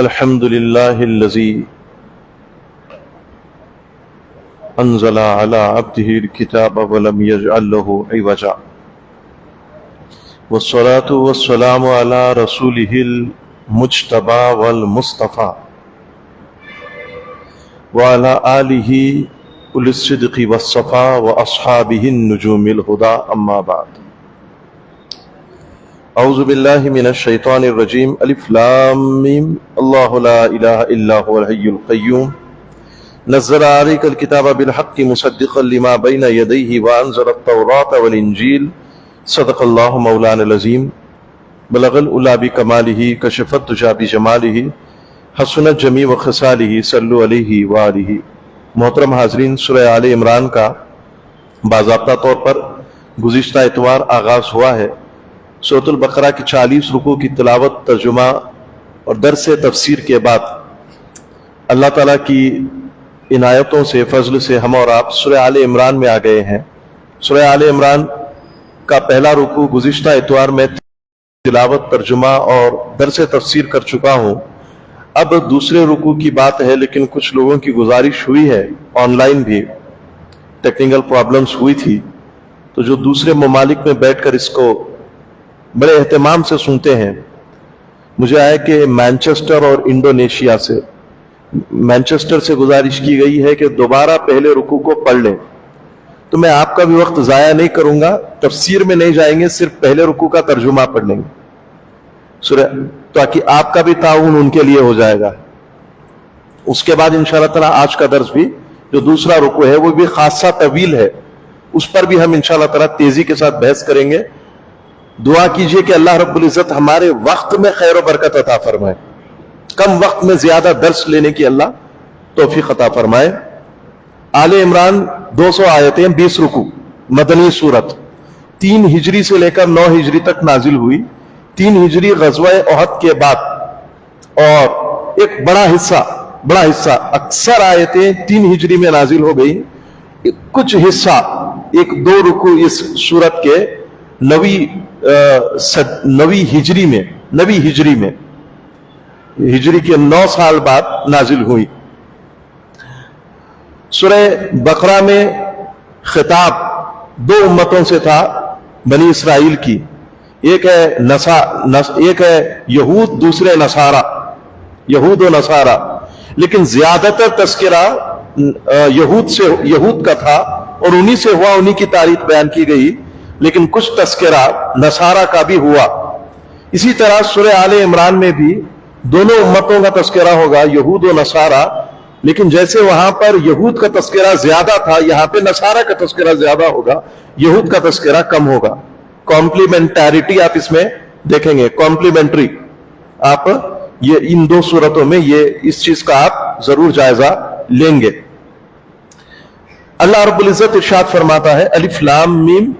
الحمد لله الذي أنزل على عبده الكتاب ولم يجعل له عوجا والصلاة والسلام على رسوله المجتبى والمصطفى وعلى آله أولي الصدق والصفاء وأصحابه النجوم الهدى أما بعد اعوذ باللہ من الشیطان الرجیم الف لام میم اللہ لا الہ الا هو الحی القیوم نزل علیک الکتاب بالحق مصدقا لما بین یدیہ وانزل التوراة والانجیل صدق اللہ مولانا العظیم بلغ العلا بکمالہ کشف الدجی بجمالہ حسنت جمیع خصالہ صلو علیہ وآلہ۔ محترم حاضرین، سورہ آل عمران کا باضابطہ طور پر گزشتہ اتوار آغاز ہوا ہے۔ سورۃ البقرہ کی 40 رکوع کی تلاوت، ترجمہ اور درس تفسیر کے بعد اللہ تعالیٰ کی عنایتوں سے، فضل سے ہم اور آپ سورہ آل عمران میں آ گئے ہیں۔ سورہ آل عمران کا پہلا رکوع گزشتہ اتوار میں تلاوت، ترجمہ اور درس تفسیر کر چکا ہوں۔ اب دوسرے رکوع کی بات ہے، لیکن کچھ لوگوں کی گزارش ہوئی ہے، آن لائن بھی ٹیکنیکل پرابلمز ہوئی تھی، تو جو دوسرے ممالک میں بیٹھ کر اس کو بڑے اہتمام سے سنتے ہیں، مجھے آیا کہ مانچسٹر اور انڈونیشیا سے، مانچسٹر سے گزارش کی گئی ہے کہ دوبارہ پہلے رکوع کو پڑھ لیں۔ تو میں آپ کا بھی وقت ضائع نہیں کروں گا، تفسیر میں نہیں جائیں گے، صرف پہلے رکوع کا ترجمہ پڑھ لیں گے تاکہ آپ کا بھی تعاون ان کے لیے ہو جائے گا۔ اس کے بعد انشاءاللہ تعالیٰ آج کا درس بھی جو دوسرا رکوع ہے وہ بھی خاصا طویل ہے، اس پر بھی ہم انشاءاللہ تعالیٰ تیزی کے ساتھ بحث کریں گے۔ دعا کیجئے کہ اللہ رب العزت ہمارے وقت میں خیر و برکت عطا فرمائے، کم وقت میں زیادہ درس لینے کی اللہ توفیق عطا فرمائے۔ آل عمران 200 آیتیں، 20 رکوع، مدنی سورت، 3 ہجری سے لے کر 9 ہجری تک نازل ہوئی۔ 3 ہجری غزوہ احد کے بعد، اور ایک بڑا حصہ اکثر آیتیں 3 ہجری میں نازل ہو گئی، کچھ حصہ 1-2 رکوع اس سورت کے نوی ہجری میں ہجری کے 9 سال بعد نازل ہوئی۔ سورہ بقرہ میں خطاب 2 امتوں سے تھا بنی اسرائیل کی، ایک ہے یہود، دوسرے نصارہ، یہود و نصارہ، لیکن زیادہ تر تذکرہ یہود کا تھا اور انہی سے ہوا، انہی کی تاریخ بیان کی گئی، لیکن کچھ تذکرہ نصارہ کا بھی ہوا۔ اسی طرح سورہ آل عمران میں بھی دونوں امتوں کا تذکرہ ہوگا، یہود و نصارہ، لیکن جیسے وہاں پر یہود کا تذکرہ زیادہ تھا، یہاں پہ نصارہ کا تذکرہ زیادہ ہوگا، یہود کا تذکرہ کم ہوگا۔ کمپلیمنٹیرٹی آپ اس میں دیکھیں گے، کمپلیمنٹری، آپ یہ ان 2 صورتوں میں اس چیز کا آپ ضرور جائزہ لیں گے۔ اللہ رب العزت ارشاد فرماتا ہے الف لام میم،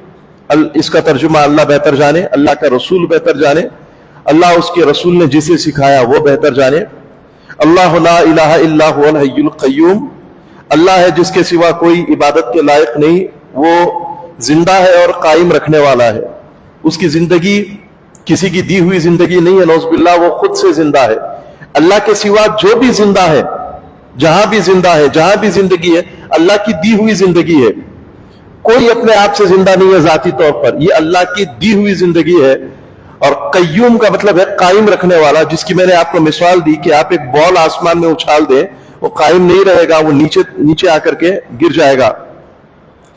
اس کا ترجمہ اللہ بہتر جانے، اللہ کا رسول بہتر جانے، اللہ اس کے رسول نے جسے سکھایا وہ بہتر جانے۔ اللہ لا الہ الا هو الحی القیوم، اللہ ہے جس کے سوا کوئی عبادت کے لائق نہیں، وہ زندہ ہے اور قائم رکھنے والا ہے، اس کی زندگی کسی کی دی ہوئی زندگی نہیں ہے، نعوذ باللہ، وہ خود سے زندہ ہے۔ اللہ کے سوا جو بھی زندہ ہے، جہاں بھی زندہ ہے، جہاں بھی زندگی ہے، اللہ کی دی ہوئی زندگی ہے، کوئی اپنے آپ سے زندہ نہیں ہے ذاتی طور پر، یہ اللہ کی دی ہوئی زندگی ہے۔ اور قیوم کا مطلب ہے قائم رکھنے والا، جس کی میں نے آپ کو مثال دی کہ آپ ایک بال آسمان میں اچھال دیں، وہ قائم نہیں رہے گا، وہ نیچے آ کر کے گر جائے گا،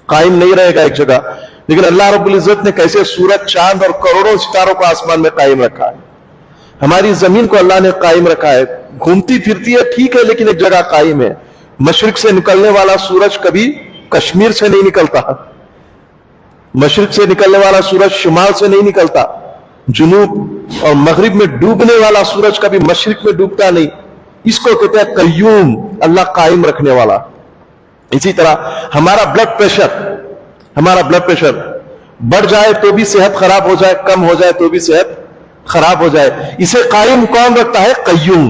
قائم نہیں رہے گا ایک جگہ۔ لیکن اللہ رب العزت نے کیسے سورج، چاند اور کروڑوں ستاروں کو آسمان میں قائم رکھا ہے، ہماری زمین کو اللہ نے قائم رکھا ہے، گھومتی پھرتی ہے ٹھیک ہے، لیکن ایک جگہ قائم ہے۔ مشرق سے نکلنے والا سورج کبھی کشمیر سے نہیں نکلتا، مشرق سے نکلنے والا سورج شمال سے نہیں نکلتا، جنوب اور مغرب میں ڈوبنے والا سورج کبھی مشرق میں ڈوبتا نہیں، اس کو کہتے ہیں قیوم، اللہ قائم رکھنے والا۔ اسی طرح ہمارا بلڈ پریشر بڑھ جائے تو بھی صحت خراب ہو جائے، کم ہو جائے تو بھی صحت خراب ہو جائے، اسے قائم کون رکھتا ہے؟ قیوم،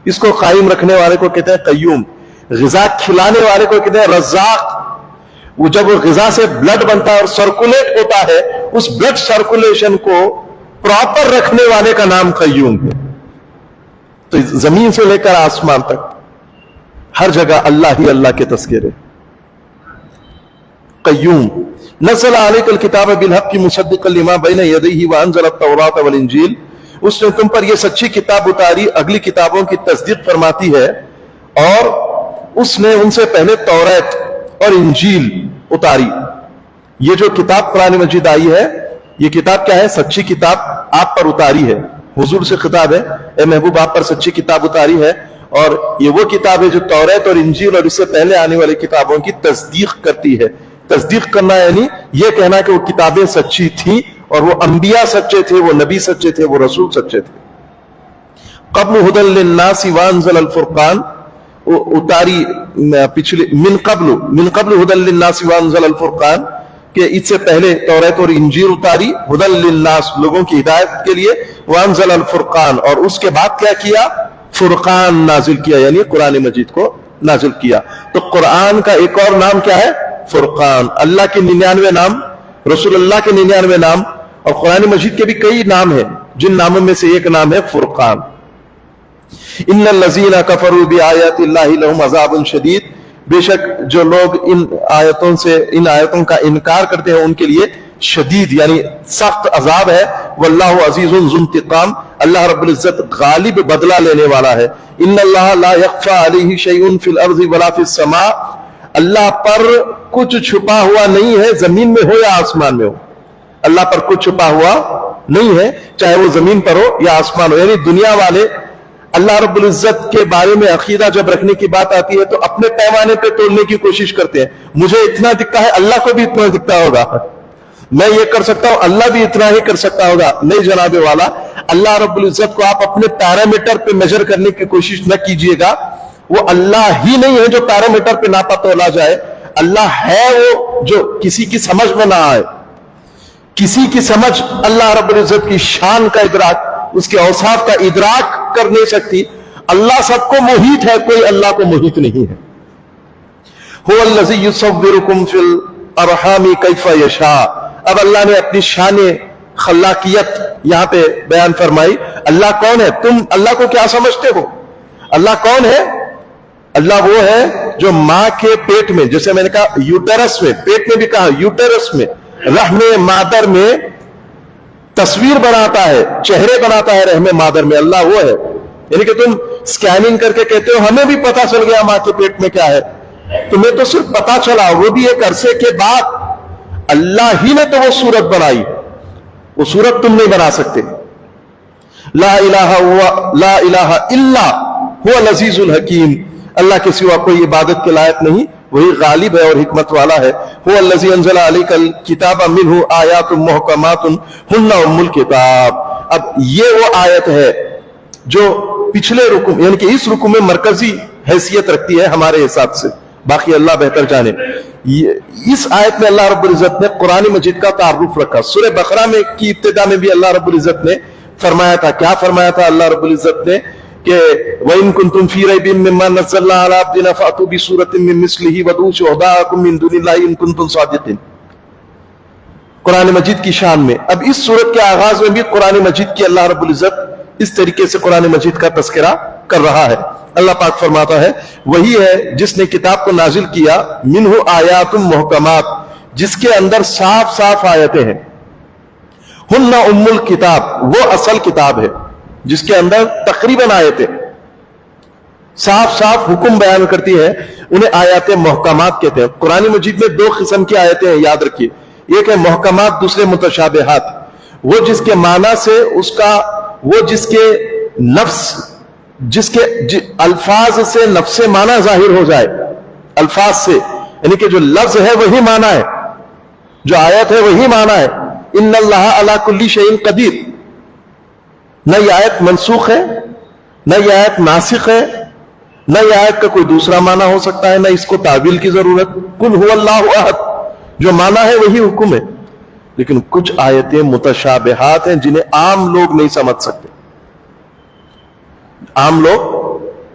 اس کو قائم رکھنے والے کو کہتے ہیں قیوم۔ غذا کھلانے والے کو کہتے ہیں رزاق، وہ جب وہ غذا سے بلڈ بنتا ہے اور سرکولیٹ ہوتا ہے، اس بلڈ سرکولیشن کو پراپر رکھنے والے کا نام قیوم ہے۔ تو زمین سے لے کر آسمان تک ہر جگہ اللہ ہی اللہ کے تذکرے. قیوم نزل علیک الکتاب بالحق مصدقا لما بین یدیہ وانزل التوراۃ والانجیل، اس نے تم پر یہ سچی کتاب اتاری اگلی کتابوں کی تصدیق فرماتی ہے، اور اس نے ان سے پہلے توریت اور انجیل اتاری. یہ جو کتاب قرآن مجید آئی ہے، یہ کتاب کیا ہے؟ سچی کتاب آپ پر اتاری ہے. حضور سے خطاب ہے، اے محبوب آپ پر سچی کتاب اتاری ہے، اور یہ وہ کتاب ہے جو توریت اور انجیل اور اس سے پہلے آنے والی کتابوں کی تصدیق کرتی ہے. تصدیق کرنا یعنی یہ کہنا کہ وہ کتابیں سچی تھیں، اور وہ انبیاء سچے تھے، وہ نبی سچے تھے، وہ رسول سچے تھے. قبل ہدی للناس وانزل الفرقان اتاری پچھلے من قبل ہدی للناس وانزل الفرقان، کہ اس سے پہلے توریت اور انجیل اتاری، ہدی للناس لوگوں کی ہدایت کے لیے، وانزل الفرقان اور اس کے بعد کیا کیا؟ فرقان نازل کیا، یعنی قرآن مجید کو نازل کیا. تو قرآن کا ایک اور نام کیا ہے؟ فرقان. اللہ کے 99 نام، رسول اللہ کے 99 نام، اور قرآن مجید کے بھی کئی نام ہیں، جن ناموں میں سے ایک نام ہے فرقان. ان الذین کفروا بآیات اللہ لہم عذاب شدید، بے شک جو لوگ ان آیتوں کا انکار کرتے ہیں ان کے لیے شدید یعنی سخت عذاب ہے. واللہ عزیز ذو انتقام، اللہ رب العزت غالب بدلہ لینے والا ہے. ان اللہ لا یخفی علیہ شیء فی الارض ولا فی السماء، اللہ پر کچھ چھپا ہوا نہیں ہے، زمین میں ہو یا آسمان میں ہو. اللہ پر کچھ چھپا ہوا نہیں ہے، چاہے وہ زمین پر ہو یا آسمان ہو. یعنی دنیا والے اللہ رب العزت کے بارے میں عقیدہ جب رکھنے کی بات آتی ہے تو اپنے پیمانے پہ توڑنے کی کوشش کرتے ہیں. مجھے اتنا دکھتا ہے، اللہ کو بھی اتنا دکھتا ہوگا. میں یہ کر سکتا ہوں، اللہ بھی اتنا ہی کر سکتا ہوگا. نہیں جناب والا، اللہ رب العزت کو آپ اپنے پیرامیٹر پہ میجر کرنے کی کوشش نہ کیجئے گا. وہ اللہ ہی نہیں ہے جو پیرامیٹر پہ ناپا تولا جائے. اللہ ہے وہ جو کسی کی سمجھ میں نہ آئے. کسی کی سمجھ اللہ رب العزت کی شان کا ادراک، اس کے اوصاف کا ادراک کر نہیں سکتی. اللہ سب کو محیط ہے، کوئی اللہ کو محیط نہیں ہے. هو الذی یصورکم فی الارحام کیف یشاء. اب اللہ نے اپنی شان خلاقیت یہاں پہ بیان فرمائی. اللہ کون ہے؟ تم اللہ کو کیا سمجھتے ہو؟ اللہ کون ہے؟ اللہ وہ ہے جو ماں کے پیٹ میں، جیسے میں نے کہا یوٹرس میں، پیٹ میں بھی کہا یوٹرس میں، رحم مادر میں تصویر بناتا ہے، چہرے بناتا ہے رحم مادر میں. اللہ وہ ہے. یعنی کہ تم سکیننگ کر کے کہتے ہو ہمیں بھی پتا چل گیا ماں کے پیٹ میں کیا ہے. تمہیں تو صرف پتا چلا، وہ بھی ایک عرصے کے بعد. اللہ ہی نے تو وہ صورت بنائی، وہ صورت تم نہیں بنا سکتے. لا الہ الا هو العزیز الحکیم. اللہ کے سوا کوئی عبادت کے لائق نہیں، وہی غالب ہے اور حکمت والا ہے. هو الذی انزل علیک الکتاب منہ آیات محکمات ہن ام الکتاب. اب یہ وہ آیت ہے جو پچھلے رکوع یعنی کہ اس رکوع میں مرکزی حیثیت رکھتی ہے ہمارے حساب سے، باقی اللہ بہتر جانے. اس آیت میں اللہ رب العزت نے قرآن مجید کا تعارف رکھا. سورہ بقرہ میں کی ابتدا میں بھی اللہ رب العزت نے فرمایا تھا. کیا فرمایا تھا اللہ رب العزت نے؟ کہ وَإِن كُنتُمْ فِي رَيْبٍ مِّمَّا نَزَّلْنَا عَلَىٰ عَبْدِنَا فَأْتُوا بِسُورَةٍ مِّن مِّثْلِهِ وَادْعُوا شُهَدَاءَكُم مِّن دُونِ اللَّهِ إِن كُنتُمْ صَادِقِينَ. قرآن مجید کی شان میں اب اس سورت کے آغاز میں بھی قرآن مجید کی اللہ رب العزت اس طریقے سے قرآن مجید کا تذکرہ کر رہا ہے. اللہ پاک فرماتا ہے وہی ہے جس نے کتاب کو نازل کیا، منہ آیات محکمات، جس کے اندر صاف صاف آیتیں ہیں. ہن ام الکتاب، وہ اصل کتاب ہے جس کے اندر تقریباً آیتیں صاف صاف حکم بیان کرتی ہے. انہیں آیات محکمات کہتے ہیں. قرآن مجید میں دو قسم کی آیتیں ہیں، یاد رکھیے. ایک ہے محکمات، دوسرے متشابہات. وہ جس کے معنی سے اس کا، وہ جس کے نفس، جس کے الفاظ سے نفس معنی ظاہر ہو جائے. الفاظ سے یعنی کہ جو لفظ ہے وہی معنی ہے، جو آیت ہے وہی معنی ہے. ان اللہ علی کل شیء قدیر. نہ یہ آیت منسوخ ہے، نہ یہ آیت ناسخ ہے، نہ یہ آیت کا کوئی دوسرا معنی ہو سکتا ہے، نہ اس کو تعویل کی ضرورت. قل هو اللہ احد، جو معنی ہے وہی حکم ہے. لیکن کچھ آیتیں متشابہات ہیں جنہیں عام لوگ نہیں سمجھ سکتے. عام لوگ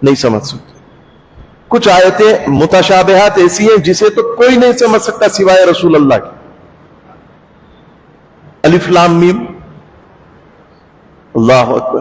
نہیں سمجھ سکتے. کچھ آیتیں متشابہات ایسی ہیں جسے تو کوئی نہیں سمجھ سکتا سوائے رسول اللہ کے. الف لام میم، اللہ اکبر.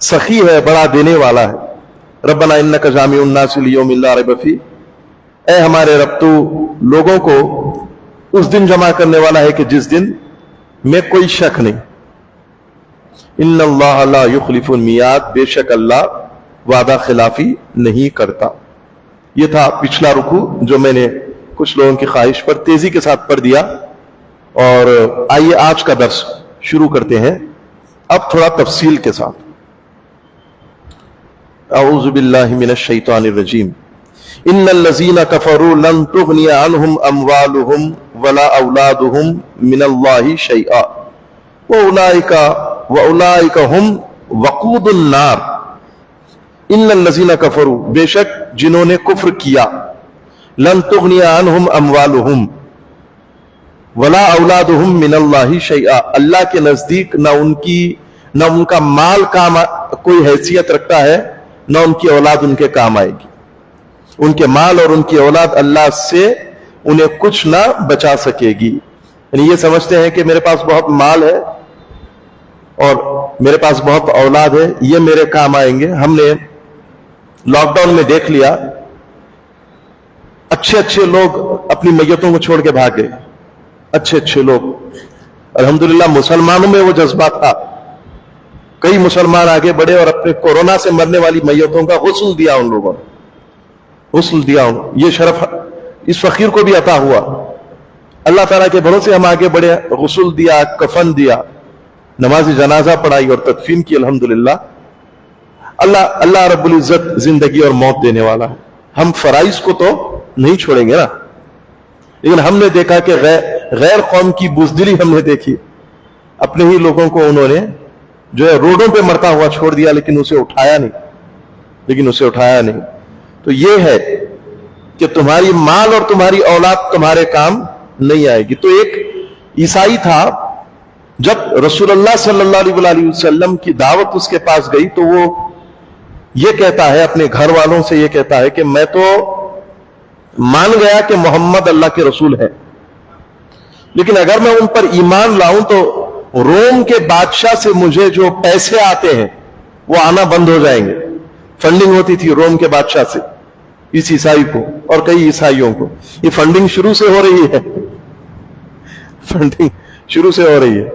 سخی ہے، بڑا دینے والا ہے۔ ربنا انک جامع الناس لیوم لا ریب فیہ، اے ہمارے رب تو لوگوں کو اس دن جمع کرنے والا ہے کہ جس دن میں کوئی شک نہیں۔ ان اللہ لا یخلف المیعاد، بے شک اللہ وعدہ خلافی نہیں کرتا۔ یہ تھا پچھلا رکوع جو میں نے کچھ لوگوں کی خواہش پر تیزی کے ساتھ پڑھ دیا، اور آئیے آج کا درس شروع کرتے ہیں اب تھوڑا تفصیل کے ساتھ۔ اعوذ باللہ من الشیطان الرجیم۔ ان الذین کفروا لن تغنی عنہم اموالہم ولا اولادہم من اللہ شیئا واولئک ہم وقود النار۔ ان الذین کفروا، بے شک جنہوں نے کفر کیا، لن تغنی عنہم اموالہم ولا اولادہم من اللہ شیئا، اللہ کے نزدیک نہ ان کا مال کوئی حیثیت رکھتا ہے، نہ ان کی اولاد ان کے کام آئے گی۔ ان کے مال اور ان کی اولاد اللہ سے انہیں کچھ نہ بچا سکے گی۔ یعنی یہ سمجھتے ہیں کہ میرے پاس بہت مال ہے اور میرے پاس بہت اولاد ہے، یہ میرے کام آئیں گے۔ ہم نے لاک ڈاؤن میں دیکھ لیا، اچھے لوگ اپنی میتوں کو چھوڑ کے بھاگ گئے، اچھے لوگ۔ الحمدللہ مسلمانوں میں وہ جذبہ تھا، کئی مسلمان آگے بڑھے اور اپنے کورونا سے مرنے والی میتوں کا غسل دیا، ان لوگوں نے غسل دیا۔ یہ شرف اس فقیر کو بھی عطا ہوا، اللہ تعالیٰ کے بھروسے ہم آگے بڑھے، غسل دیا، کفن دیا، نماز جنازہ پڑھائی اور تدفین کی۔ الحمدللہ اللہ رب العزت زندگی اور موت دینے والا ہے۔ ہم فرائض کو تو نہیں چھوڑیں گے نا، لیکن ہم نے دیکھا کہ غیر قوم کی بزدلی ہم نے دیکھی، اپنے ہی لوگوں کو انہوں نے جو ہے روڈوں پہ مرتا ہوا چھوڑ دیا، لیکن اسے اٹھایا نہیں۔ تو یہ ہے کہ تمہاری مال اور تمہاری اولاد تمہارے کام نہیں آئے گی۔ تو ایک عیسائی تھا، جب رسول اللہ صلی اللہ علیہ وسلم کی دعوت اس کے پاس گئی تو وہ یہ کہتا ہے اپنے گھر والوں سے، یہ کہتا ہے کہ میں تو مان گیا کہ محمد اللہ کے رسول ہے، لیکن اگر میں ان پر ایمان لاؤں تو روم کے بادشاہ سے مجھے جو پیسے آتے ہیں وہ آنا بند ہو جائیں گے۔ فنڈنگ ہوتی تھی روم کے بادشاہ سے اس عیسائی کو اور کئی عیسائیوں کو۔ یہ فنڈنگ شروع سے ہو رہی ہے، فنڈنگ شروع سے ہو رہی ہے،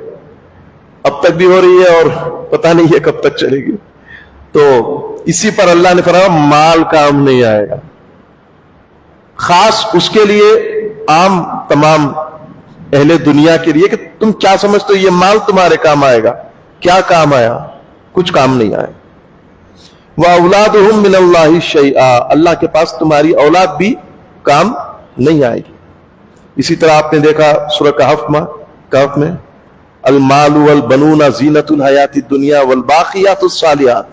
اب تک بھی ہو رہی ہے اور پتہ نہیں ہے کب تک چلے گی۔ تو اسی پر اللہ نے فرمایا مال کام نہیں آئے گا، خاص اس کے لیے، عام تمام اہل دنیا کے لیے کہ تم کیا سمجھتے ہو یہ مال تمہارے کام آئے گا؟ کیا کام آیا؟ کچھ کام نہیں آئے۔ وَأَوْلَادُهُمْ مِنَ اللَّهِ شَيْئًا، اللہ کے پاس تمہاری اولاد بھی کام نہیں آئے گی۔ اسی طرح آپ نے دیکھا سورہ کہف میں المال والبنون زینت الحیات الدنیا والباقیات الصالحات،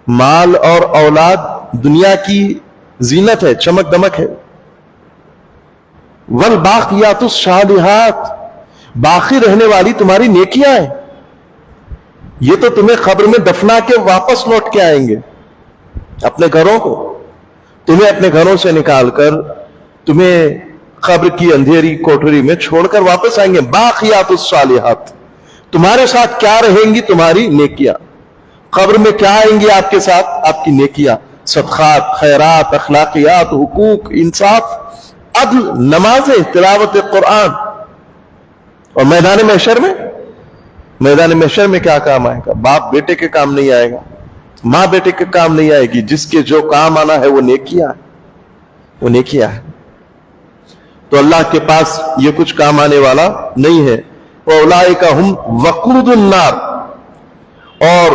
مال اور اولاد دنیا کی زینت ہے، چمک دمک ہے۔ والباقیات الصالحات، باقی رہنے والی تمہاری نیکیاں ہیں، یہ تو تمہیں قبر میں دفنا کے واپس لوٹ کے آئیں گے اپنے گھروں کو، تمہیں اپنے گھروں سے نکال کر تمہیں قبر کی اندھیری کوٹری میں چھوڑ کر واپس آئیں گے۔ باقیات الصالحات، تمہارے ساتھ کیا رہیں گی؟ تمہاری نیکیاں۔ قبر میں کیا آئیں گی آپ کے ساتھ؟ آپ کی نیکیاں، صدقات، خیرات، اخلاقیات، حقوق، انصاف، عدل، نمازیں، تلاوت قرآن۔ اور میدان محشر میں کیا کام آئے گا؟ باپ بیٹے کے کام نہیں آئے گا، ماں بیٹے کے کام نہیں آئے گی، جس کے جو کام آنا ہے وہ نیکیاں ہے۔ تو اللہ کے پاس یہ کچھ کام آنے والا نہیں ہے۔ اولئک ہم وقود النار، اور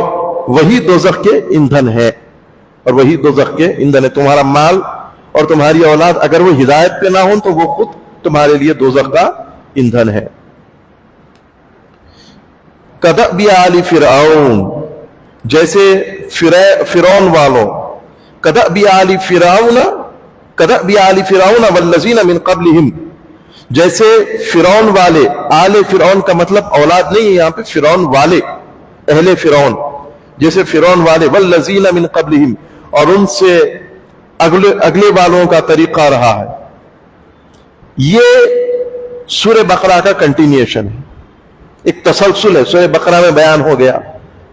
وہی دوزخ کے ایندھن ہے، اور وہی دوزخ کے ایندھن ہے۔ تمہارا مال اور تمہاری اولاد اگر وہ ہدایت پہ نہ ہوں تو وہ خود تمہارے لیے دوزخ کا ایندھن ہے۔ کدأب آل فرعون، جیسے فرعون والوں، کدأب آل فرعون والذین من قبلہم، جیسے فرعون والے، آل فرعون کا مطلب اولاد نہیں ہے یہاں پہ، فرعون والے، اہل فرعون، جیسے فرعون والے، والذین من قبلہم، اور ان سے اگلے والوں کا طریقہ رہا ہے۔ یہ سورہ بقرہ کا کنٹینیوشن ہے، ایک تسلسل ہے۔ سورہ بقرہ میں بیان ہو گیا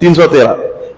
313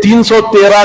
313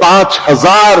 5000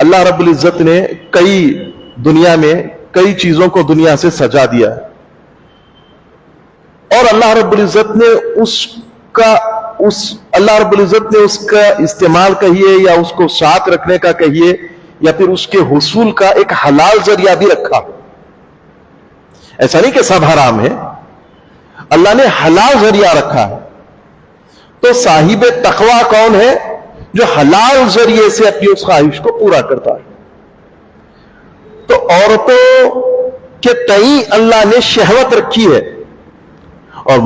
اللہ رب العزت نے دنیا میں کئی چیزوں کو دنیا سے سجا دیا ہے، اور اللہ رب العزت نے اس کا استعمال کہیے یا اس کو ساتھ رکھنے کا کہیے یا پھر اس کے حصول کا ایک حلال ذریعہ بھی رکھا۔ ایسا نہیں کہ سب حرام ہے، اللہ نے حلال ذریعہ رکھا ہے۔ تو صاحب تقوی کون ہے؟ جو حلال ذریعے سے اپنی اس خواہش کو پورا کرتا ہے۔ تو عورتوں کے تئیں اللہ نے شہوت رکھی ہے، اور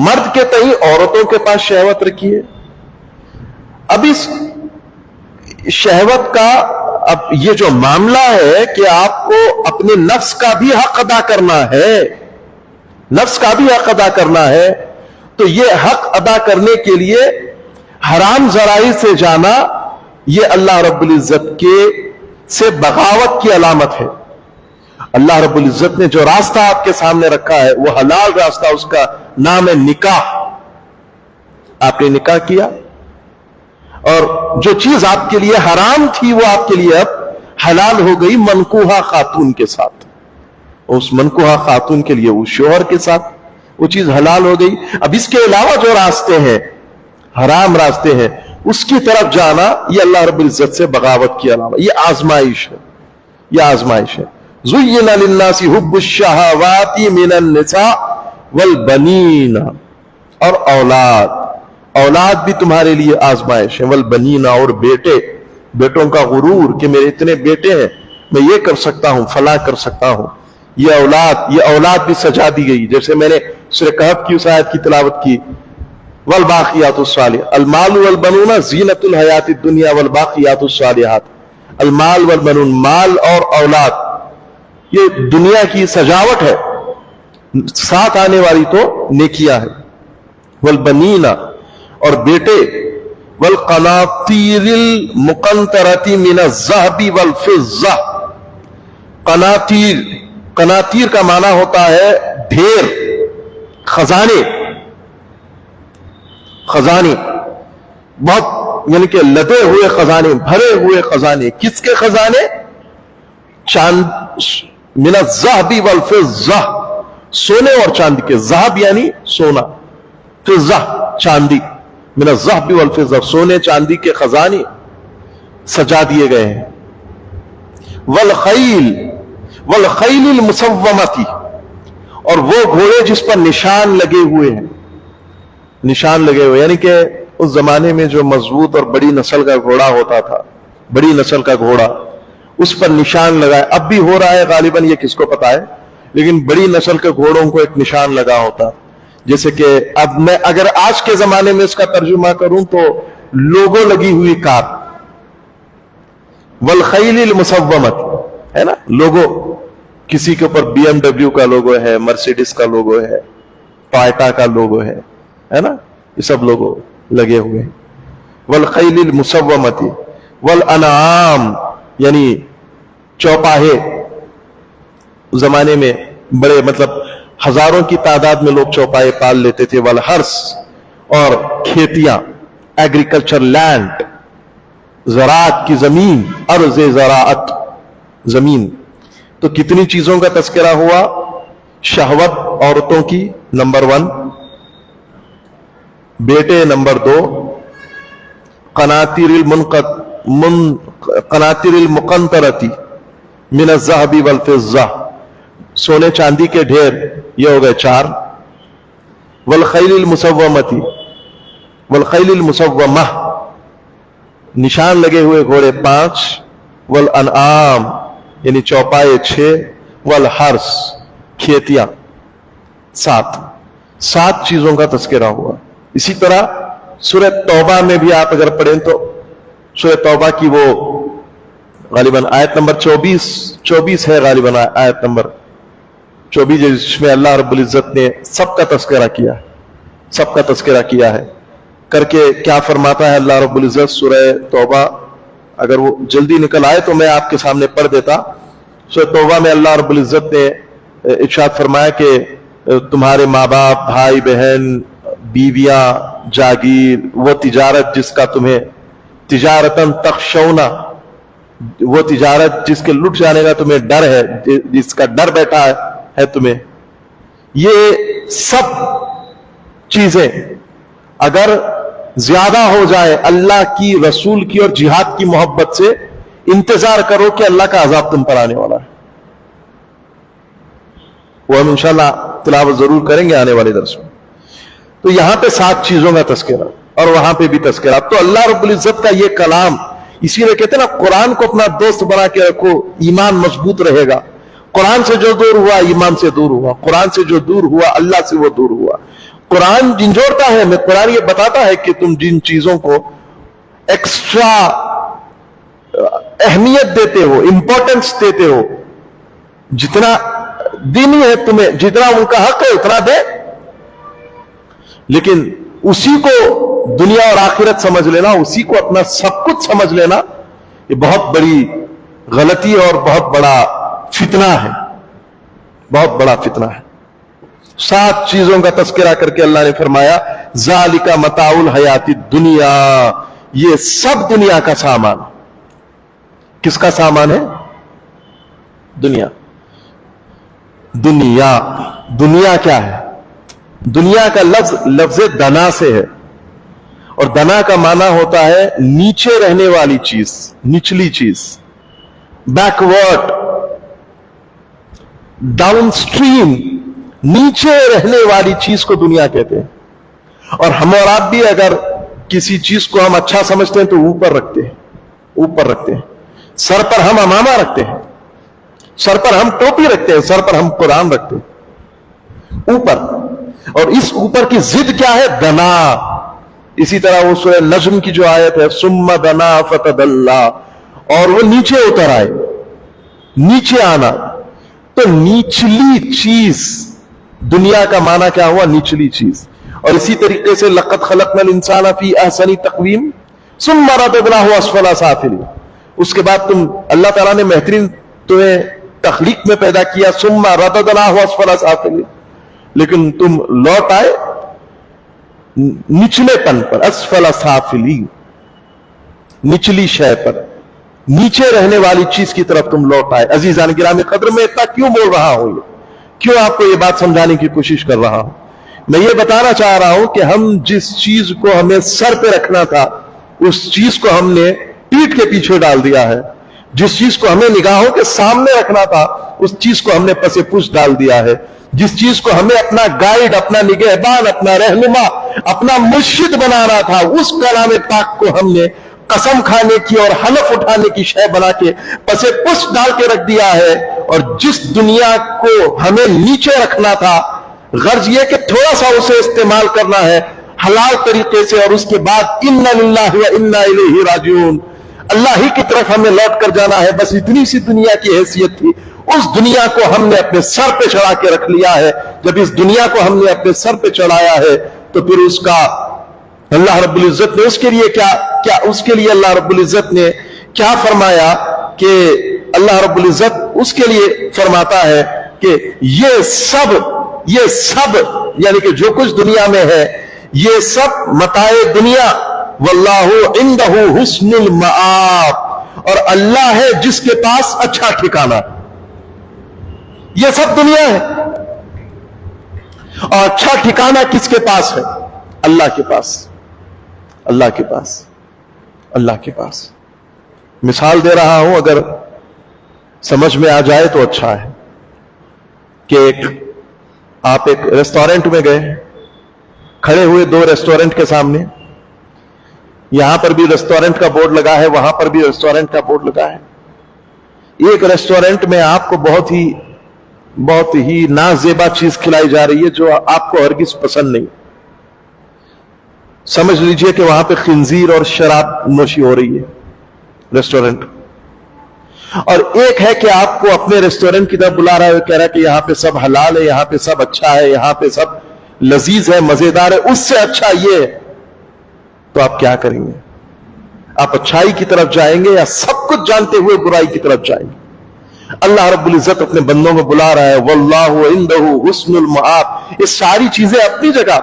مرد کے تئیں عورتوں کے پاس شہوت رکھی ہے۔ اب اس شہوت کا یہ جو معاملہ ہے کہ آپ کو اپنے نفس کا بھی حق ادا کرنا ہے، تو یہ حق ادا کرنے کے لیے حرام ذرائع سے جانا، یہ اللہ رب العزت سے بغاوت کی علامت ہے۔ اللہ رب العزت نے جو راستہ آپ کے سامنے رکھا ہے وہ حلال راستہ، اس کا نام ہے نکاح۔ آپ نے نکاح کیا، اور جو چیز آپ کے لیے حرام تھی وہ آپ کے لیے اب حلال ہو گئی منکوحہ خاتون کے ساتھ۔ اس منکوحہ خاتون کے لیے اس شوہر کے ساتھ وہ چیز حلال ہو گئی۔ اب اس کے علاوہ جو راستے ہیں، حرام راستے ہیں، اس کی طرف جانا، یہ اللہ رب العزت سے بغاوت کی علامت، یہ آزمائش ہے۔ زُيِّنَ لِلنَّاسِ حُبُّ الشَّهَوَاتِ مِنَ النِّسَاءِ وَالْبَنِينَ، اور اولاد بھی تمہارے لیے آزمائش ہے، والبنین، اور بیٹوں کا غرور کہ میرے اتنے بیٹے ہیں، میں یہ کر سکتا ہوں، فلاں کر سکتا ہوں۔ یہ اولاد بھی سجا دی گئی، جیسے میں نے سورہ کہف کی اس آیت کی تلاوت کی، والباقیات الصالحات المال والبنون زینت الحیات الدنیا والباقیات الصالحات۔ المال والبنون، مال اور اولاد، یہ دنیا کی سجاوٹ ہے، ساتھ آنے والی تو نیکیاں ہے۔ والبنین، اور بیٹے، والقناطیر المقنطرۃ من الذهب والفضہ۔ قناطیر کا معنی ہوتا ہے ڈھیر، خزانے، بہت، یعنی کہ لدے ہوئے خزانے، بھرے ہوئے خزانے۔ کس کے خزانے؟ چاند، من الذهب والفضہ، سونے اور چاندی کے، ذهب یعنی سونا، فضہ چاندی، من الذهب والفضہ، سونے چاندی کے خزانے سجا دیے گئے ہیں۔ والخیل المسومۃ، اور وہ گھوڑے جس پر نشان لگے ہوئے ہیں، یعنی کہ اس زمانے میں جو مضبوط اور بڑی نسل کا گھوڑا ہوتا تھا، بڑی نسل کا گھوڑا، اس پر نشان لگا ہے۔ اب بھی ہو رہا ہے غالباً، یہ کس کو پتا ہے، لیکن بڑی نسل کے گھوڑوں کو ایک نشان لگا ہوتا، جیسے کہ اب میں اگر آج کے زمانے میں اس کا ترجمہ کروں تو لوگو لگی ہوئی کار، والخیل المسومۃ، ہے نا، لوگو، کسی کے اوپر BMW کا لوگو ہے، مرسیڈس کا لوگو ہے، ٹویوٹا کا لوگو ہے نا، یہ سب لوگو لگے ہوئے ہیں۔ والخیل المسومۃ والانعام، یعنی چوپاہے، زمانے میں بڑے، مطلب ہزاروں کی تعداد میں لوگ چوپائے پال لیتے تھے۔ والحرث، اور کھیتیاں، ایگریکلچر لینڈ، زراعت کی زمین، ارض زراعت، زمین۔ تو کتنی چیزوں کا تذکرہ ہوا؟ شہوت عورتوں کی نمبر 1، بیٹے نمبر 2، قناطیر المقنطرۃ من الذهب والفضہ، سونے چاندی کے ڈھیر، یہ ہو گئے 4۔ والخیل المسومہ، نشان لگے ہوئے گھوڑے 5۔ والانعام، یعنی چوپائے 6۔ والحرث، کھیتیاں 7 چیزوں کا تذکرہ ہوا۔ اسی طرح سورہ توبہ میں بھی آپ اگر پڑھیں تو سورہ توبہ کی وہ غالباً آیت نمبر 24 ہے، غالباً آیت نمبر 24، جس میں اللہ رب العزت نے سب کا تذکرہ کیا ہے، کر کے کیا فرماتا ہے اللہ رب العزت؟ سورہ توبہ، اگر وہ جلدی نکل آئے تو میں آپ کے سامنے پڑھ دیتا۔ سورہ توبہ میں اللہ رب العزت نے ارشاد فرمایا کہ تمہارے ماں باپ، بھائی بہن، بیویاں، جاگیر، وہ تجارت جس کا تمہیں تجارتاً تخشونا، وہ تجارت جس کے لٹ جانے کا تمہیں ڈر ہے, جس کا ڈر بیٹھا ہے تمہیں, یہ سب چیزیں اگر زیادہ ہو جائے اللہ کی, رسول کی اور جہاد کی محبت سے, انتظار کرو کہ اللہ کا عذاب تم پر آنے والا ہے. وہ ہم انشاءاللہ تلاوت ضرور کریں گے آنے والے درس میں. تو یہاں پہ 7 چیزوں کا تذکرہ اور وہاں پہ بھی تذکرہ. تو اللہ رب العزت کا یہ کلام, اسی لیے کہتے ہیں نا قرآن کو اپنا دوست بنا کے رکھو, ایمان مضبوط رہے گا. قرآن سے جو دور ہوا ایمان سے دور ہوا, قرآن سے جو دور ہوا اللہ سے وہ دور ہوا. قرآن جھنجھوڑتا ہے, میں قرآن یہ بتاتا ہے کہ تم جن چیزوں کو ایکسٹرا اہمیت دیتے ہو, امپورٹنس دیتے ہو, جتنا دینی ہے تمہیں, جتنا ان کا حق ہے اتنا دے, لیکن اسی کو دنیا اور آخرت سمجھ لینا, اسی کو اپنا سب کچھ سمجھ لینا, یہ بہت بڑی غلطی اور بہت بڑا فتنہ ہے, بہت بڑا فتنہ ہے. 7 چیزوں کا تذکرہ کر کے اللہ نے فرمایا ذالک متاع الحیات الدنیا, یہ سب دنیا کا سامان. کس کا سامان ہے؟ دنیا. دنیا, دنیا کیا ہے؟ دنیا کا لفظ دنا سے ہے, اور دنا کا معنی ہوتا ہے نیچے رہنے والی چیز, نچلی چیز, بیکورڈ, ڈاؤن سٹریم, نیچے رہنے والی چیز کو دنیا کہتے ہیں. اور ہم اور آپ بھی اگر کسی چیز کو ہم اچھا سمجھتے ہیں تو اوپر رکھتے ہیں, اوپر رکھتے ہیں. سر پر ہم امامہ رکھتے ہیں, سر پر ہم ٹوپی رکھتے ہیں, سر پر ہم قرآن رکھتے ہیں, اوپر. اور اس اوپر کی ضد کیا ہے؟ دنا. اسی طرح وہ سورہ نجم کی جو آیت ہے ثم دنا فتدلا, اور وہ نیچے اتر آئے, نیچے آنا. تو نیچلی چیز, دنیا کا معنی کیا ہوا؟ نیچلی چیز. اور اسی طریقے سے لقد خلقنا الانسان فی احسن تقویم ثم رددناہ اسفل سافلین, اس کے بعد تم, اللہ تعالیٰ نے بہترین تمہیں تخلیق میں پیدا کیا, ثم رددناہ اسفل سافلین, لیکن تم لوٹ آئے نچلے پن پر, اسفل سافلین, نچلی شے پر, نیچے رہنے والی چیز کی طرف تم لوٹ آئے. عزیزان گرامی قدر, میں اتنا کیوں بول رہا ہوں, کیوں آپ کو یہ بات سمجھانے کی کوشش کر رہا ہوں؟ میں یہ بتانا چاہ رہا ہوں کہ ہم جس چیز کو ہمیں سر پہ رکھنا تھا اس چیز کو ہم نے پیٹھ کے پیچھے ڈال دیا ہے. جس چیز کو ہمیں نگاہوں کے سامنے رکھنا تھا اس چیز کو ہم نے پس پش ڈال دیا ہے. جس چیز کو ہمیں اپنا گائیڈ, اپنا نگہبان, اپنا رہنما, اپنا مرشد بنانا تھا, اس کلام پاک کو ہم نے قسم کھانے کی اور حلف اٹھانے کی شے بنا کے پس پش ڈال کے رکھ دیا ہے. اور جس دنیا کو ہمیں نیچے رکھنا تھا, غرض یہ کہ تھوڑا سا اسے استعمال کرنا ہے حلال طریقے سے, اور اس کے بعد انا للہ و انا الیہ راجعون, اللہ ہی کی طرف ہمیں لوٹ کر جانا ہے. بس اتنی سی دنیا کی حیثیت تھی, اس دنیا کو ہم نے اپنے سر پہ چڑھا کے رکھ لیا ہے. جب اس دنیا کو ہم نے اپنے سر پہ چڑھایا ہے تو پھر اس کا اللہ رب العزت نے اس کے لیے اللہ رب العزت نے کیا فرمایا کہ اللہ رب العزت اس کے لیے فرماتا ہے کہ یہ سب یعنی کہ جو کچھ دنیا میں ہے یہ سب متاع دنیا, واللہ عندہ حسن المآب, اور اللہ ہے جس کے پاس اچھا ٹھکانہ. یہ سب دنیا ہے, اور اچھا ٹھکانہ کس کے پاس ہے؟ اللہ کے پاس, اللہ کے پاس, اللہ کے پاس. مثال دے رہا ہوں, اگر سمجھ میں آ جائے تو اچھا ہے کہ آپ ایک ریسٹورنٹ میں گئے, کھڑے ہوئے 2 ریسٹورنٹ کے سامنے, یہاں پر بھی ریسٹورنٹ کا بورڈ لگا ہے, وہاں پر بھی ریسٹورنٹ کا بورڈ لگا ہے. ایک ریسٹورنٹ میں آپ کو بہت ہی نازیبا چیز کھلائی جا رہی ہے جو آپ کو ہرگز پسند نہیں. سمجھ لیجئے کہ وہاں پہ خنزیر اور شراب نوشی ہو رہی ہے ریسٹورنٹ. اور ایک ہے کہ آپ کو اپنے ریسٹورنٹ کی طرف بلا رہا ہے, کہہ رہا ہے کہ یہاں پہ سب حلال ہے, یہاں پہ سب اچھا ہے, یہاں پہ سب لذیذ ہے, مزیدار ہے, اس سے اچھا یہ ہے. تو آپ کیا کریں گے؟ آپ اچھائی کی طرف جائیں گے یا سب کچھ جانتے ہوئے برائی کی طرف جائیں گے؟ اللہ رب العزت اپنے بندوں کو بلا رہا ہے, واللہ عندہ حسن المآب. یہ ساری چیزیں اپنی جگہ,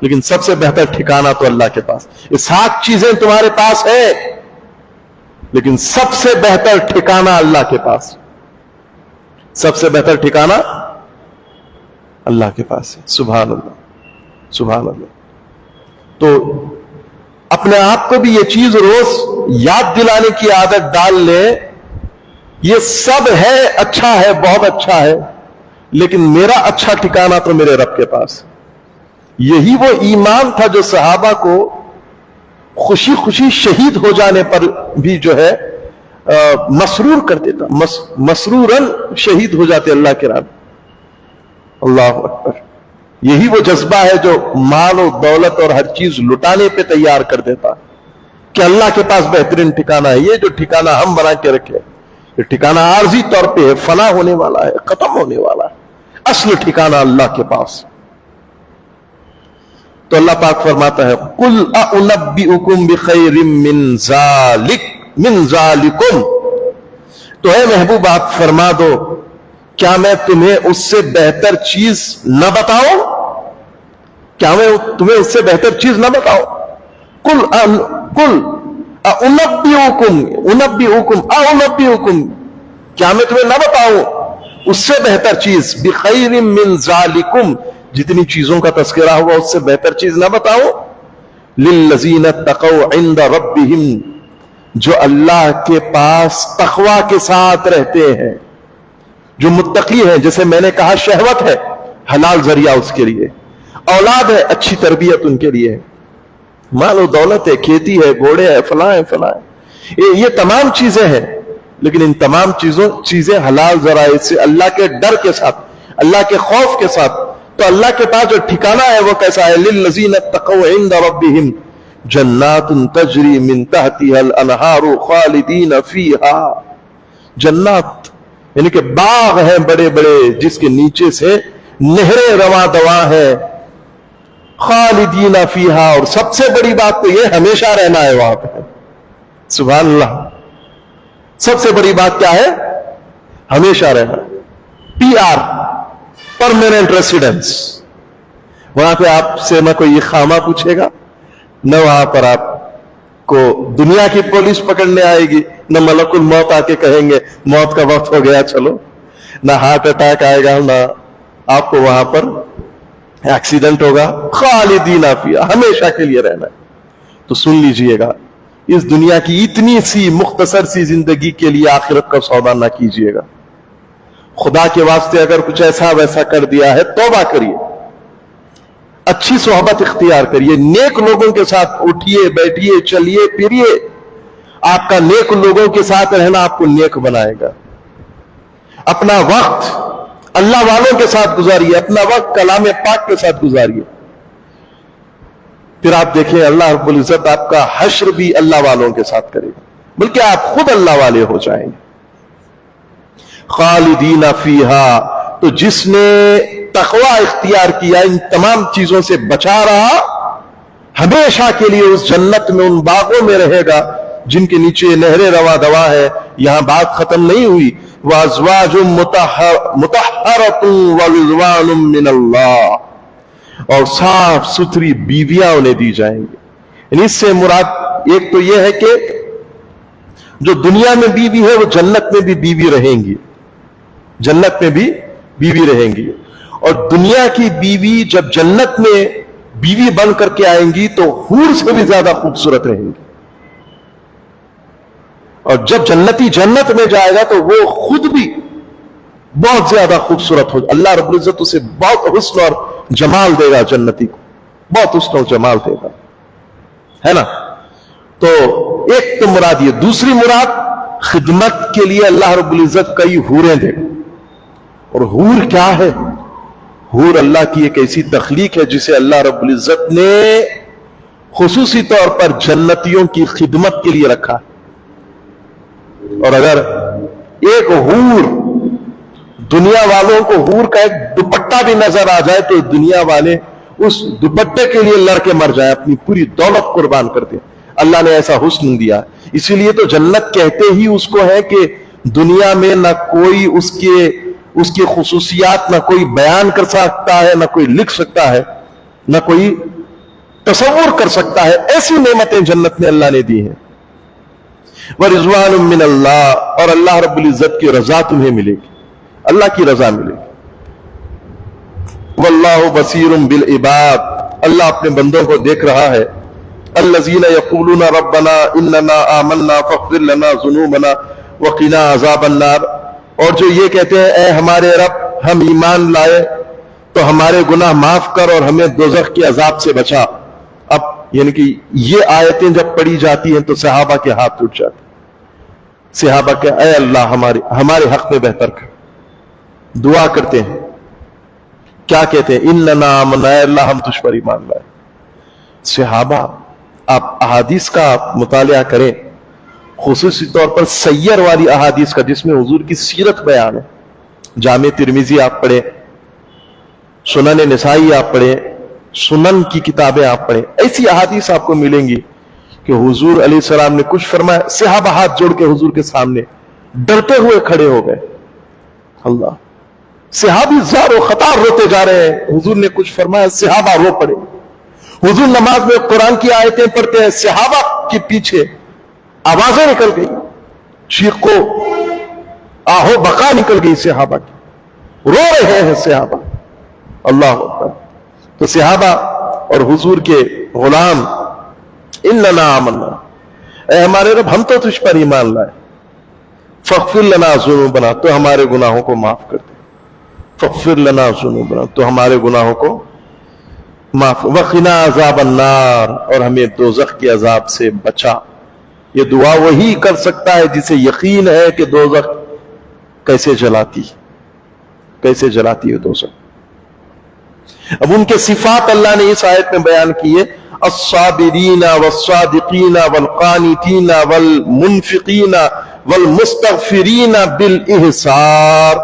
لیکن سب سے بہتر ٹھکانہ تو اللہ کے پاس. یہ 7 چیزیں تمہارے پاس ہے, لیکن سب سے بہتر ٹھکانہ اللہ کے پاس، سب سے بہتر ٹھکانہ اللہ کے پاس ہے. سبحان اللہ، سبحان اللہ. تو اپنے آپ کو بھی یہ چیز روز یاد دلانے کی عادت ڈال لیں، یہ سب ہے، اچھا ہے، بہت اچھا ہے، لیکن میرا اچھا ٹھکانہ تو میرے رب کے پاس. یہی وہ ایمان تھا جو صحابہ کو خوشی خوشی شہید ہو جانے پر بھی جو ہے مسرور کر دیتا، مسرورن شہید ہو جاتے اللہ کے راہ میں. اللہ اکبر. یہی وہ جذبہ ہے جو مال و دولت اور ہر چیز لٹانے پہ تیار کر دیتا کہ اللہ کے پاس بہترین ٹھکانہ ہے. یہ جو ٹھکانہ ہم بنا کے رکھے، یہ ٹھکانہ عارضی طور پہ ہے، فنا ہونے والا ہے، ختم ہونے والا ہے. اصل ٹھکانہ اللہ کے پاس. تو اللہ پاک فرماتا ہے قُلْ أَأُنَبِّئُكُمْ بِخَيْرٍ مِّن ذَلِكُمْ. تو اے محبوب آپ فرما دو، کیا میں تمہیں اس سے بہتر چیز نہ بتاؤں؟ کیا میں تمہیں اس سے بہتر چیز نہ بتاؤں؟ قُلْ أَأُنَبِّئُكُمْ، کیا میں تمہیں نہ بتاؤں اس سے بہتر چیز؟ بِخَيْرٍ مِّن ذَلِكُمْ، جتنی چیزوں کا تذکرہ ہوا اس سے بہتر چیز نہ بتاؤں؟ لِلَّذِينَ اتَّقَوْا عِندَ رَبِّهِمْ، جو اللہ کے پاس تقوی کے ساتھ رہتے ہیں، جو متقی ہیں. جیسے میں نے کہا شہوت ہے حلال ذریعہ اس کے لیے، اولاد ہے اچھی تربیت ان کے لیے، مال و دولت ہے، کھیتی ہے، گھوڑے ہے، فلاں ہے، فلاں ہے، یہ تمام چیزیں ہیں. لیکن ان تمام چیزیں حلال ذرائع سے، اللہ کے ڈر کے ساتھ، اللہ کے خوف کے ساتھ. تو اللہ کے پاس جو ٹھکانہ ہے وہ کیسا ہے؟ لِلَّذِينَ اتَّقَوْا عِندَ رَبِّهِمْ جَنَّاتٌ تَجْرِي مِن تَحْتِهَا الْأَنْهَارُ خَالِدِينَ فِيهَا. جنات یعنی کہ باغ ہیں بڑے بڑے جس کے نیچے سے نہریں رواں دواں ہیں. خالدین فیہا، اور سب سے بڑی بات تو یہ ہمیشہ رہنا ہے وہاں پہ. سبحان اللہ. سب سے بڑی بات کیا ہے؟ ہمیشہ رہنا. PR، permanent residence. وہاں پہ آپ سے نہ کوئی اقامہ پوچھے گا، نہ وہاں پر آپ کو دنیا کی پولیس پکڑنے آئے گی، نہ ملک الموت آ کے کہیں گے موت کا وقت ہو گیا چلو، نہ ہارٹ اٹیک آئے گا، نہ آپ کو وہاں پر ایکسیڈنٹ ہوگا. خالدین فیہا، ہمیشہ کے لیے رہنا ہے. تو سن لیجئے گا، اس دنیا کی اتنی سی مختصر سی زندگی کے لیے آخرت کا سودا نہ کیجئے گا. خدا کے واسطے اگر کچھ ایسا ویسا کر دیا ہے توبہ کریے، اچھی صحبت اختیار کریے، نیک لوگوں کے ساتھ اٹھیے بیٹھیے چلیے پھریے. آپ کا نیک لوگوں کے ساتھ رہنا آپ کو نیک بنائے گا. اپنا وقت اللہ والوں کے ساتھ گزاریے، اپنا وقت کلام پاک کے ساتھ گزاریے. پھر آپ دیکھیں اللہ رب العزت آپ کا حشر بھی اللہ والوں کے ساتھ کرے گا، بلکہ آپ خود اللہ والے ہو جائیں گے. خالدین فیہا، تو جس نے تقوی اختیار کیا، ان تمام چیزوں سے بچا رہا، ہمیشہ کے لیے اس جنت میں، ان باغوں میں رہے گا جن کے نیچے نہریں رواں دواں ہے. یہاں بات ختم نہیں ہوئی. وَأَزْوَاجٌ مُطَهَّرَةٌ وَرِضْوَانٌ مِّنَ اللَّهِ، اور صاف ستھری بیویاں انہیں دی جائیں گی. یعنی اس سے مراد ایک تو یہ ہے کہ جو دنیا میں بیوی ہے وہ جنت میں بھی بیوی رہیں گی، جنت میں بھی بیوی رہیں گی. اور دنیا کی بیوی جب جنت میں بیوی بن کر کے آئیں گی تو حور سے بھی زیادہ خوبصورت رہیں گی. اور جب جنتی جنت میں جائے گا تو وہ خود بھی بہت زیادہ خوبصورت ہو. اللہ رب العزت اسے بہت حسن اور جمال دے گا، جنتی کو بہت حسن اور جمال دے گا، ہے نا. تو ایک تو مراد یہ. دوسری مراد خدمت کے لیے اللہ رب العزت کئی حوریں دے گا. اور حور کیا ہے؟ حور اللہ کی ایک ایسی تخلیق ہے جسے اللہ رب العزت نے خصوصی طور پر جنتیوں کی خدمت کے لیے رکھا. اور اگر ایک حور، دنیا والوں کو حور کا ایک دوپٹہ بھی نظر آ جائے تو دنیا والے اس دوپٹے کے لیے لڑ کے مر جائیں، اپنی پوری دولت قربان کر دیں. اللہ نے ایسا حسن دیا. اسی لیے تو جنت کہتے ہی اس کو ہے کہ دنیا میں نہ کوئی اس کے خصوصیات نہ کوئی بیان کر سکتا ہے، نہ کوئی لکھ سکتا ہے، نہ کوئی تصور کر سکتا ہے. ایسی نعمتیں جنت میں اللہ نے دی ہیں. ورضوان من اللہ، اور اللہ رب العزت کی رضا تمہیں ملے گی، اللہ کی رضا ملے گی۔ واللہ بصیر بالعباد، اللہ اپنے بندوں کو دیکھ رہا ہے۔ الذین یقولون ربنا اننا آمنا فاغفر لنا ذنوبنا وقنا عذاب النار، اور جو یہ کہتے ہیں اے ہمارے رب ہم ایمان لائے تو ہمارے گناہ معاف کر اور ہمیں دوزخ کے عذاب سے بچا۔ اب یعنی کہ یہ آیتیں جب پڑھی جاتی ہیں تو صحابہ کے ہاتھ ٹوٹ جاتے، صحابہ کہ اے اللہ ہمارے حق میں بہتر کر، دعا کرتے ہیں، کیا کہتے ہیں؟ اننا آمنا، اے اللہ ہم تجھ پر ایمان لائے۔ صحابہ، آپ احادیث کا مطالعہ کریں، خصوصی طور پر سیر والی احادیث کا جس میں حضور کی سیرت بیان ہے۔ جامع ترمذی آپ پڑھیں، سنن نسائی آپ پڑھیں، سنن کی کتابیں آپ پڑھیں، ایسی احادیث آپ کو ملیں گی کہ حضور علیہ السلام نے کچھ فرمایا، صحابہ ہاتھ جوڑ کے حضور کے سامنے ڈرتے ہوئے کھڑے ہو گئے۔ اللہ، صحابی زار و خطار روتے جا رہے ہیں، حضور نے کچھ فرمایا، صحابہ رو پڑے۔ حضور نماز میں قرآن کی آیتیں پڑھتے ہیں، صحابہ کے پیچھے آوازیں نکل گئی، چیخو آہو بقا نکل گئی صحابہ کی، رو رہے ہیں صحابہ۔ اللہ اکبر۔ تو صحابہ اور حضور کے غلام، اننا آمنا، اے ہمارے رب ہم تو تجھ پر ایمان لائے، فاغفر لنا ذنوبنا، تو ہمارے گناہوں کو معاف کر دے، فاغفر لنا ذنوبنا، تو ہمارے گناہوں کو معاف، وقنا عذاب النار، اور ہمیں دوزخ کے عذاب سے بچا۔ یہ دعا وہی کر سکتا ہے جسے یقین ہے کہ دوزخ کیسے جلاتی ہے دوزخ۔ اب ان کے صفات اللہ نے اس آیت میں بیان کیے، الصابرین والصادقین والقانتین والمنفقین والمستغفرین بالاحسار۔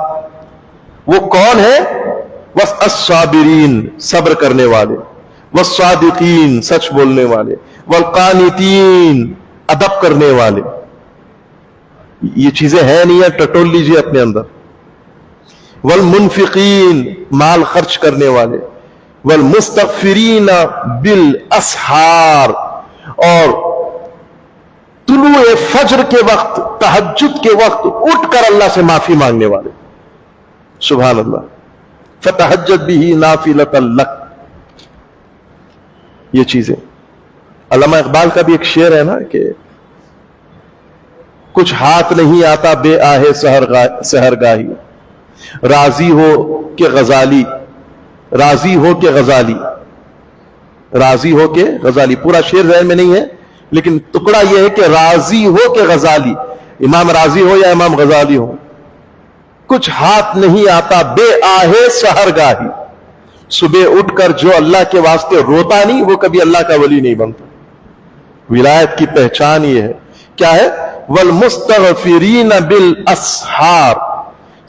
وہ کون ہے؟ الصابرین، صبر کرنے والے، والصادقین، سچ بولنے والے، والقانتین، ادب کرنے والے۔ یہ چیزیں ہیں نہیں ہیں، ٹٹول لیجئے اپنے اندر۔ والمنفقین، مال خرچ کرنے والے، والمستغفرین بالاسحار، اور طلوع فجر کے وقت، تہجد کے وقت اٹھ کر اللہ سے معافی مانگنے والے۔ سبحان اللہ۔ فتہجد بہ نافلۃ لک، یہ چیزیں۔ علامہ اقبال کا بھی ایک شعر ہے نا کہ کچھ ہاتھ نہیں آتا بے آہے سحرگاہی، راضی ہو کہ غزالی، راضی ہو کہ غزالی، راضی ہو کہ غزالی۔ پورا شعر ذہن میں نہیں ہے لیکن ٹکڑا یہ ہے کہ راضی ہو کہ غزالی، امام راضی ہو یا امام غزالی ہو، کچھ ہاتھ نہیں آتا بے آہے سحرگاہی، صبح اٹھ کر جو اللہ کے واسطے روتا نہیں وہ کبھی اللہ کا ولی نہیں بنتا۔ ولایت کی پہچان یہ ہے، کیا ہے؟ والمستغفرین بالاسحار،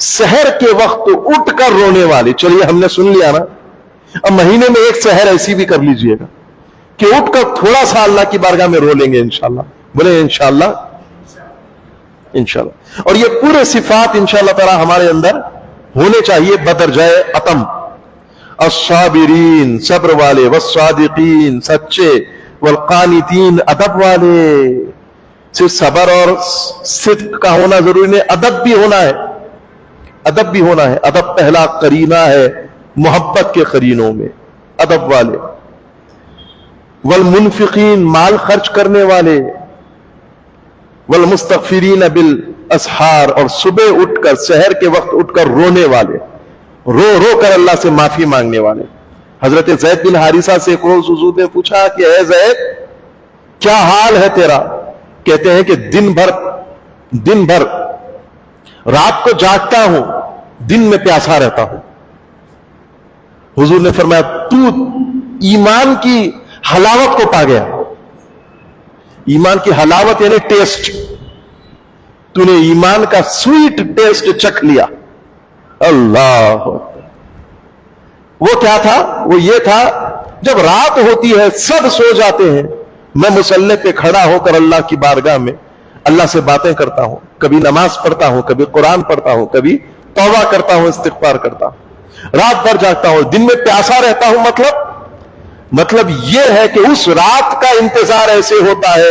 سحر کے وقت اٹھ کر رونے والے۔ چلیے ہم نے سن لیا نا، اب مہینے میں ایک سحر ایسی بھی کر لیجئے گا کہ اٹھ کر تھوڑا سا اللہ کی بارگاہ میں رو لیں گے انشاءاللہ۔ بولے انشاءاللہ، انشاءاللہ۔ اور یہ پورے صفات انشاءاللہ تعالی ہمارے اندر ہونے چاہیے بدرجائے اتم۔ الصابرین، صبر والے، والصادقین، سچے، والقانتین، ادب والے۔ صرف صبر اور صدق کا ہونا ضروری نہیں، ادب بھی ہونا ہے، ادب بھی ہونا ہے۔ ادب پہلا قرینہ ہے محبت کے قرینوں میں، ادب والے۔ والمنفقین، مال خرچ کرنے والے، والمستغفرین بالاسحار، اور صبح اٹھ کر، سحر کے وقت اٹھ کر رونے والے، رو رو کر اللہ سے معافی مانگنے والے۔ حضرت زید بن حارثہ سے ایک روز حضور نے پوچھا کہ اے زید کیا حال ہے تیرا؟ کہتے ہیں کہ دن بھر رات کو جاگتا ہوں، دن میں پیاسا رہتا ہوں۔ حضور نے فرمایا تو ایمان کی حلاوت کو پا گیا۔ ایمان کی حلاوت یعنی ٹیسٹ، تو نے ایمان کا سویٹ ٹیسٹ چکھ لیا۔ اللہ، وہ کیا تھا؟ وہ یہ تھا جب رات ہوتی ہے سب سو جاتے ہیں، میں مصلی پہ کھڑا ہو کر اللہ کی بارگاہ میں اللہ سے باتیں کرتا ہوں، کبھی نماز پڑھتا ہوں، کبھی قرآن پڑھتا ہوں، کبھی توبہ کرتا ہوں، استغفار کرتا ہوں، رات بھر جاگتا ہوں، دن میں پیاسا رہتا ہوں۔ مطلب یہ ہے کہ اس رات کا انتظار ایسے ہوتا ہے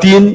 3,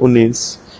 19।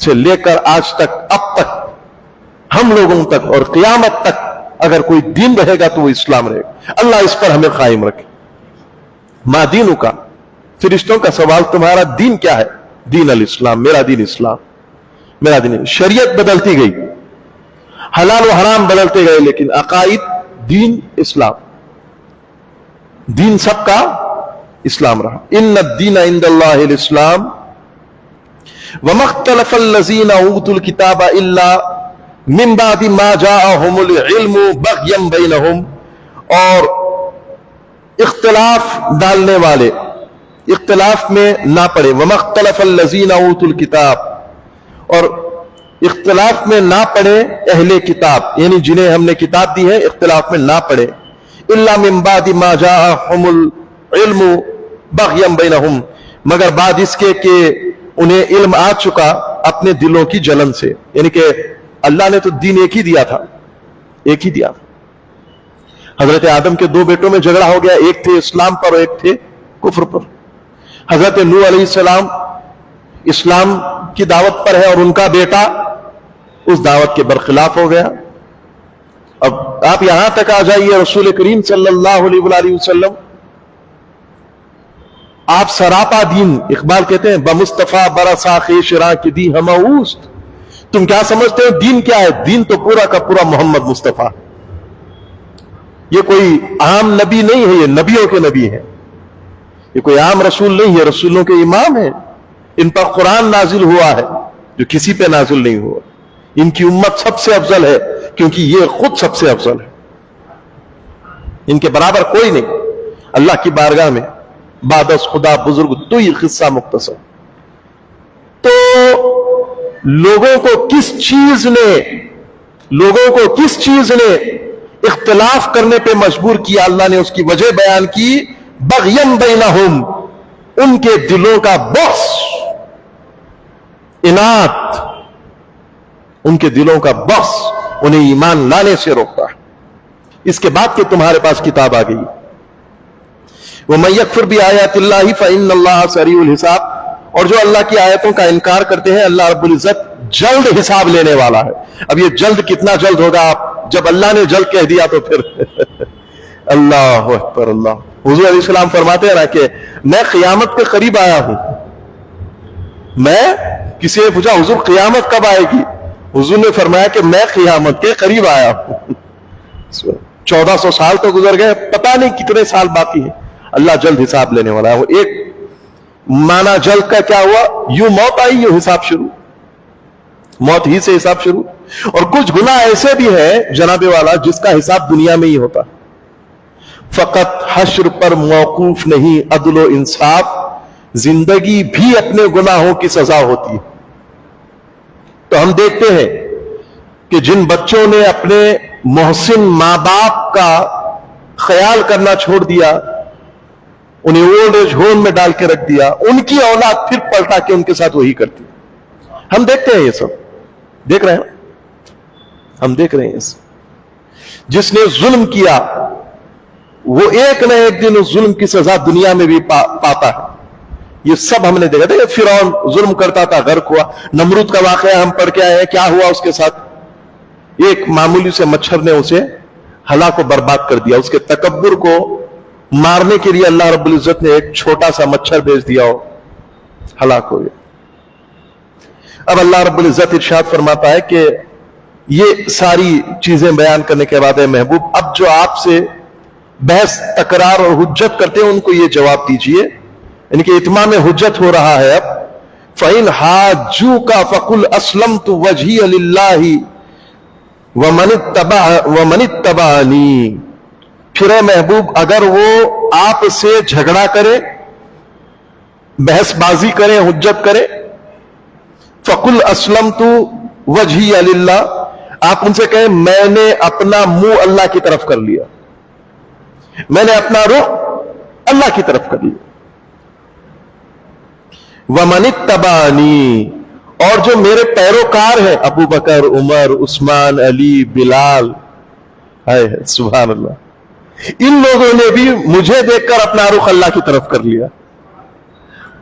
سے لے کر آج تک اب تک ہم لوگوں تک اور قیامت تک اگر کوئی دین رہے گا تو وہ اسلام رہے گا. اللہ اس پر ہمیں قائم رکھے. ما دینوں کا، فرشتوں کا سوال تمہارا دین کیا ہے؟ دین الاسلام، میرا دین اسلام، میرا دین. شریعت بدلتی گئی، حلال و حرام بدلتے گئے، لیکن عقائد دین اسلام، دین سب کا اسلام رہا. ان الدین عند اللہ الاسلام وما اختلف الذین اوتوا الکتاب الا من بعد ما جاءهم العلم بغیا بینہم. اور اختلاف ڈالنے والے اختلاف میں نہ پڑے. وما اختلف الذین اوتوا الکتاب، اور اختلاف میں نہ پڑے اہل کتاب، یعنی جنہیں ہم نے کتاب دی ہے اختلاف میں نہ پڑے. الا من بعد ما جاءهم العلم بغیا بینہم، مگر بعد اس کے کہ انہیں علم آ چکا اپنے دلوں کی جلن سے. یعنی کہ اللہ نے تو دین ایک ہی دیا تھا، ایک ہی دیا تھا. حضرت آدم کے دو بیٹوں میں جھگڑا ہو گیا، ایک تھے اسلام پر اور ایک تھے کفر پر. حضرت نوح علیہ السلام اسلام کی دعوت پر ہے اور ان کا بیٹا اس دعوت کے برخلاف ہو گیا. اب آپ یہاں تک آ جائیے، رسول کریم صلی اللہ علیہ وآلہ وسلم آپ سراپا دین، اقبال کہتے ہیں بمصطفیٰ برسا خیشراں کی دی ہم اوست. تم کیا سمجھتے ہو دین کیا ہے؟ دین تو پورا کا پورا محمد مصطفیٰ. یہ کوئی عام نبی نہیں ہے، یہ نبیوں کے نبی ہے. یہ کوئی عام رسول نہیں ہے، رسولوں کے امام ہیں. ان پر قرآن نازل ہوا ہے جو کسی پہ نازل نہیں ہوا. ان کی امت سب سے افضل ہے کیونکہ یہ خود سب سے افضل ہے. ان کے برابر کوئی نہیں اللہ کی بارگاہ میں. بعد از خدا بزرگ تو یہ قصہ مختصر. تو لوگوں کو کس چیز نے اختلاف کرنے پہ مجبور کیا؟ اللہ نے اس کی وجہ بیان کی، بغیم بینہم، ان کے دلوں کا بغض، انات، ان کے دلوں کا بغض انہیں ایمان لانے سے روکتا ہے. اس کے بعد کہ تمہارے پاس کتاب آ گئی. وَمَن يَكْفُرْ بِآيَاتِ اللَّهِ فَإِنَّ اللَّهَ سَرِيعُ الْحِسَابِ، اور جو اللہ کی آیتوں کا انکار کرتے ہیں اللہ رب العزت جلد حساب لینے والا ہے. اب یہ جلد کتنا جلد ہوگا؟ آپ جب اللہ نے جلد کہہ دیا تو پھر اللہ اکبر. اللہ حضور علیہ السلام فرماتے ہیں نا کہ میں قیامت کے قریب آیا ہوں. میں کسی نے پوچھا حضور قیامت کب آئے گی؟ حضور نے فرمایا کہ میں قیامت کے قریب آیا ہوں. 1400 سال تو گزر گئے، پتہ نہیں کتنے سال باقی ہیں. اللہ جلد حساب لینے والا ہے. وہ ایک معنی جلد کا کیا ہوا؟ یوں موت آئی، یوں حساب شروع، موت ہی سے حساب شروع. اور کچھ گناہ ایسے بھی ہیں جناب والا جس کا حساب دنیا میں ہی ہوتا. فقط حشر پر موقوف نہیں، عدل و انصاف زندگی بھی اپنے گناہوں کی سزا ہوتی ہے. تو ہم دیکھتے ہیں کہ جن بچوں نے اپنے محسن ماں باپ کا خیال کرنا چھوڑ دیا، انہیں اولڈ ایج ہوم میں ڈال کے رکھ دیا، ان کی اولاد پھر پلٹا کے ان کے ساتھ وہی کرتی. ہم دیکھتے ہیں، یہ سب دیکھ رہے ہیں، ہم دیکھ رہے ہیں. جس نے ظلم کیا وہ ایک نہ ایک دن اس ظلم کی سزا دنیا میں بھی پاتا ہے. یہ سب ہم نے دیکھا. دیکھیں فرعون ظلم کرتا تھا، غرق ہوا. نمرود کا واقعہ ہم پڑھ کے آئے ہیں، کیا ہوا اس کے ساتھ؟ ایک معمولی سے مچھر نے اسے ہلاک و برباد کر دیا. اس کے تکبر کو مارنے کے لیے اللہ رب العزت نے ایک چھوٹا سا مچھر بھیج دیا اور ہلاک ہو گیا. اب اللہ رب العزت ارشاد فرماتا ہے کہ یہ ساری چیزیں بیان کرنے کے بعد اے محبوب، اب جو آپ سے بحث تکرار اور حجت کرتے ہیں ان کو یہ جواب دیجئے، یعنی کہ اتمام حجت ہو رہا ہے. اب فَإِنْ حَاجُّوكَ فَقُلْ أَسْلَمْتُ وَجْهِيَ لِلَّهِ وَمَنِ اتَّبَعَنِي. پھر اے محبوب اگر وہ آپ سے جھگڑا کرے، بحث بازی کرے، حجت کرے، فَقُلْ أَسْلَمْتُ وَجْهِيَ لِلَّهِ، آپ ان سے کہیں میں نے اپنا منہ اللہ کی طرف کر لیا، میں نے اپنا رخ اللہ کی طرف کر لیا. وَمَنِ اتَّبَعَنِي، اور جو میرے پیروکار ہیں، ابو بکر، عمر، عثمان، علی، بلال، سبحان اللہ، ان لوگوں نے بھی مجھے دیکھ کر اپنا رخ اللہ کی طرف کر لیا.